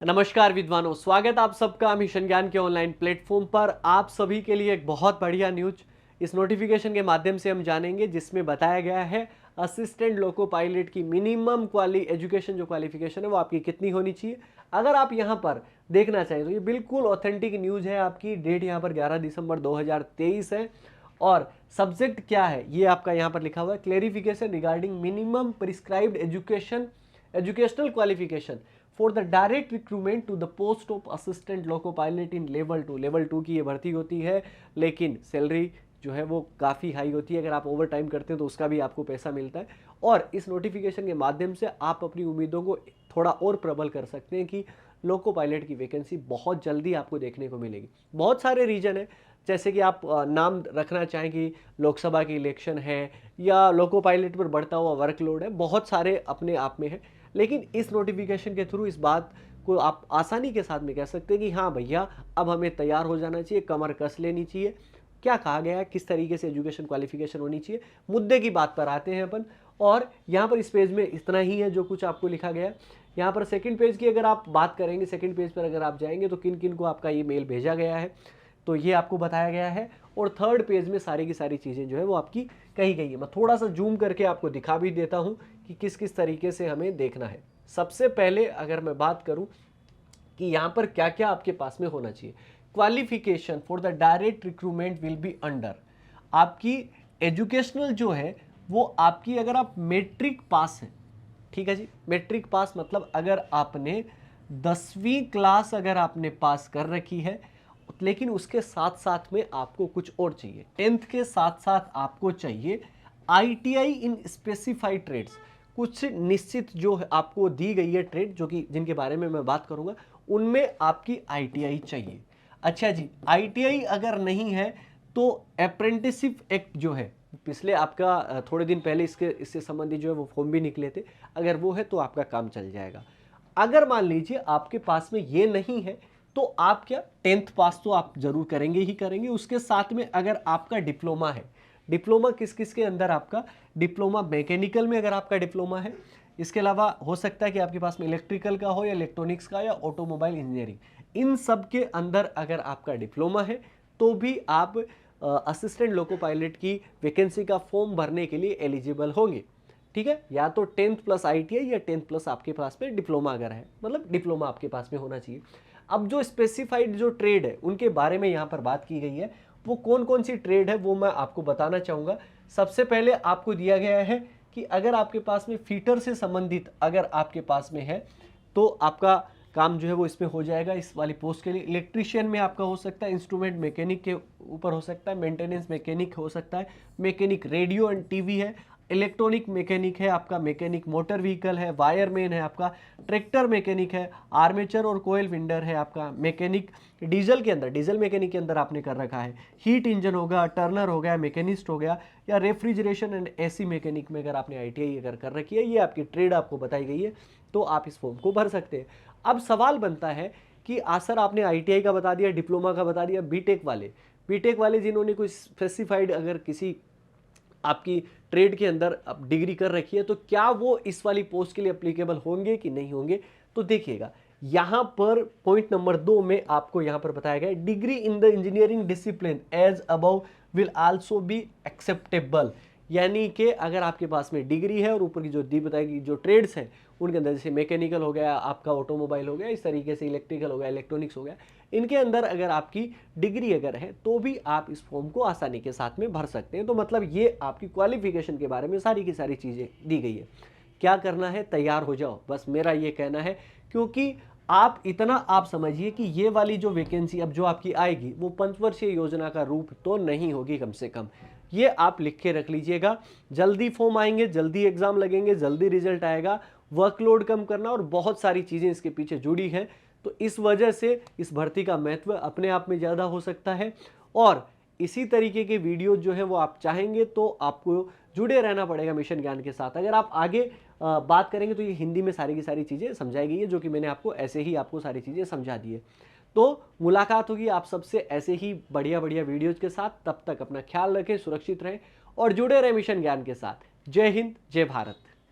नमस्कार विद्वानों, स्वागत आप सबका मिशन ज्ञान के ऑनलाइन प्लेटफॉर्म पर। आप सभी के लिए एक बहुत बढ़िया न्यूज इस नोटिफिकेशन के माध्यम से हम जानेंगे, जिसमें बताया गया है असिस्टेंट लोको पायलट की मिनिमम एजुकेशन जो क्वालिफिकेशन है वो आपकी कितनी होनी चाहिए। अगर आप यहाँ पर देखना चाहें तो ये बिल्कुल ऑथेंटिक न्यूज है। आपकी डेट यहाँ पर 11 दिसंबर 2023 है और सब्जेक्ट क्या है ये आपका यहाँ पर लिखा हुआ है, clarification regarding minimum prescribed educational qualification for the direct recruitment to the post of assistant loco pilot in level 2 की ये भर्ती होती है, लेकिन सैलरी जो है वो काफ़ी हाई होती है। अगर आप ओवर टाइम करते हैं तो उसका भी आपको पैसा मिलता है और इस नोटिफिकेशन के माध्यम से आप अपनी उम्मीदों को थोड़ा और प्रबल कर सकते हैं कि लोको पायलट की वैकेंसी बहुत जल्दी आपको देखने को मिलेगी। बहुत सारे रीजन है, जैसे कि आप नाम रखना चाहें कि लोकसभा की इलेक्शन है या लोको पायलट पर बढ़ता हुआ वर्कलोड है, बहुत सारे अपने आप में है। लेकिन इस नोटिफिकेशन के थ्रू इस बात को आप आसानी के साथ में कह सकते हैं कि हाँ भैया, अब हमें तैयार हो जाना चाहिए, कमर कस लेनी चाहिए। क्या कहा गया है, किस तरीके से एजुकेशन क्वालिफिकेशन होनी चाहिए, मुद्दे की बात पर आते हैं अपन। और यहाँ पर इस पेज में इतना ही है जो कुछ आपको लिखा गया है। यहाँ पर सेकंड पेज की अगर आप बात करेंगे, सेकंड पेज पर अगर आप जाएंगे तो किन किन को आपका ये मेल भेजा गया है तो ये आपको बताया गया है। और थर्ड पेज में सारी की सारी चीज़ें जो है वो आपकी कही गई है। मैं थोड़ा सा जूम करके आपको दिखा भी देता हूँ कि किस किस तरीके से हमें देखना है। सबसे पहले अगर मैं बात करूं कि यहाँ पर क्या क्या आपके पास में होना चाहिए, qualification for the direct recruitment will be under आपकी एजुकेशनल जो है वो आपकी, अगर आप मेट्रिक पास हैं, ठीक है जी, मेट्रिक पास मतलब अगर आपने 10वीं क्लास अगर आपने पास कर रखी है, लेकिन उसके साथ साथ में आपको कुछ और चाहिए, 10th के साथ साथ आपको चाहिए आईटीआई इन स्पेसिफाइड ट्रेड्स। कुछ निश्चित जो आपको दी गई है ट्रेड, जो कि जिनके बारे में मैं बात करूंगा, उनमें आपकी आईटीआई चाहिए। अच्छा जी, आईटीआई अगर नहीं है तो अप्रेंटिसशिप एक्ट जो है, पिछले आपका थोड़े दिन पहले इससे संबंधित जो है वो फॉर्म भी निकले थे, अगर वो है तो आपका काम चल जाएगा। अगर मान लीजिए आपके पास में ये नहीं है तो आप क्या, 10th पास तो आप जरूर करेंगे ही करेंगे, उसके साथ में अगर आपका डिप्लोमा है, डिप्लोमा किस किस के अंदर, आपका डिप्लोमा मैकेनिकल में अगर आपका डिप्लोमा है, इसके अलावा हो सकता है कि आपके पास में इलेक्ट्रिकल का हो या इलेक्ट्रॉनिक्स का या ऑटोमोबाइल इंजीनियरिंग, इन सब के अंदर अगर आपका डिप्लोमा है तो भी आप असिस्टेंट लोको पायलट की वैकेंसी का फॉर्म भरने के लिए एलिजिबल होंगे। ठीक है, या तो 10th प्लस आईटीआई या 10th प्लस आपके पास में डिप्लोमा अगर है, मतलब डिप्लोमा आपके पास में होना चाहिए। अब जो स्पेसिफाइड जो ट्रेड है उनके बारे में यहाँ पर बात की गई है, वो कौन कौन सी ट्रेड है वो मैं आपको बताना चाहूँगा। सबसे पहले आपको दिया गया है कि अगर आपके पास में फीटर से संबंधित अगर आपके पास में है तो आपका काम जो है वो इसमें हो जाएगा। इस वाली पोस्ट के लिए इलेक्ट्रीशियन में आपका हो सकता है, इंस्ट्रूमेंट मैकेनिक के ऊपर हो सकता है, मेंटेनेंस मैकेनिक हो सकता है, मैकेनिक रेडियो एंड टीवी है, इलेक्ट्रॉनिक मैकेनिक है आपका, मैकेनिक मोटर व्हीकल है, वायरमैन है आपका, ट्रैक्टर मैकेनिक है, आर्मेचर और कोयल विंडर है आपका, मैकेनिक डीजल के अंदर, डीजल मैकेनिक के अंदर आपने कर रखा है, हीट इंजन होगा, टर्नर हो गया, मैकेनिस्ट हो गया, या रेफ्रिजरेशन एंड एसी मैकेनिक में अगर आपने आईटीआई अगर कर रखी है, ये आपकी ट्रेड आपको बताई गई है, तो आप इस फॉर्म को भर सकते हैं। अब सवाल बनता है कि सर आपने आईटीआई का बता दिया, डिप्लोमा का बता दिया, बीटेक वाले जिन्होंने कोई स्पेसिफाइड अगर किसी आपकी ट्रेड के अंदर अब डिग्री कर रखी है तो क्या वो इस वाली पोस्ट के लिए अप्लीकेबल होंगे कि नहीं होंगे। तो देखिएगा यहां पर पॉइंट नंबर 2 में आपको यहां पर बताया गया, degree in the engineering discipline as above will also be acceptable. यानी कि अगर आपके पास में डिग्री है और ऊपर की जो दी बताएगी जो ट्रेड्स हैं उनके अंदर, जैसे मैकेनिकल हो गया, आपका ऑटोमोबाइल हो गया, इस तरीके से इलेक्ट्रिकल हो गया, इलेक्ट्रॉनिक्स हो गया, इनके अंदर अगर आपकी डिग्री अगर है तो भी आप इस फॉर्म को आसानी के साथ में भर सकते हैं। तो मतलब ये आपकी क्वालिफिकेशन के बारे में सारी की सारी चीज़ें दी गई है। क्या करना है, तैयार हो जाओ, बस मेरा ये कहना है। क्योंकि आप इतना आप समझिए कि ये वाली जो वैकेंसी अब जो आपकी आएगी वो पंचवर्षीय योजना का रूप तो नहीं होगी, कम से कम ये आप लिख के रख लीजिएगा। जल्दी फॉर्म आएंगे, जल्दी एग्जाम लगेंगे, जल्दी रिजल्ट आएगा, वर्कलोड कम करना और बहुत सारी चीज़ें इसके पीछे जुड़ी हैं। तो इस वजह से इस भर्ती का महत्व अपने आप में ज़्यादा हो सकता है। और इसी तरीके के वीडियो जो है वो आप चाहेंगे तो आपको जुड़े रहना पड़ेगा मिशन ज्ञान के साथ। अगर आप आगे बात करेंगे तो ये हिंदी में सारी की सारी चीज़ें समझाई गई है, जो कि मैंने आपको ऐसे ही आपको सारी चीज़ें समझा दी है। तो मुलाकात होगी आप सबसे ऐसे ही बढ़िया बढ़िया वीडियोज़ के साथ। तब तक अपना ख्याल रखें, सुरक्षित रहें और जुड़े रहें मिशन ज्ञान के साथ। जय हिंद, जय भारत।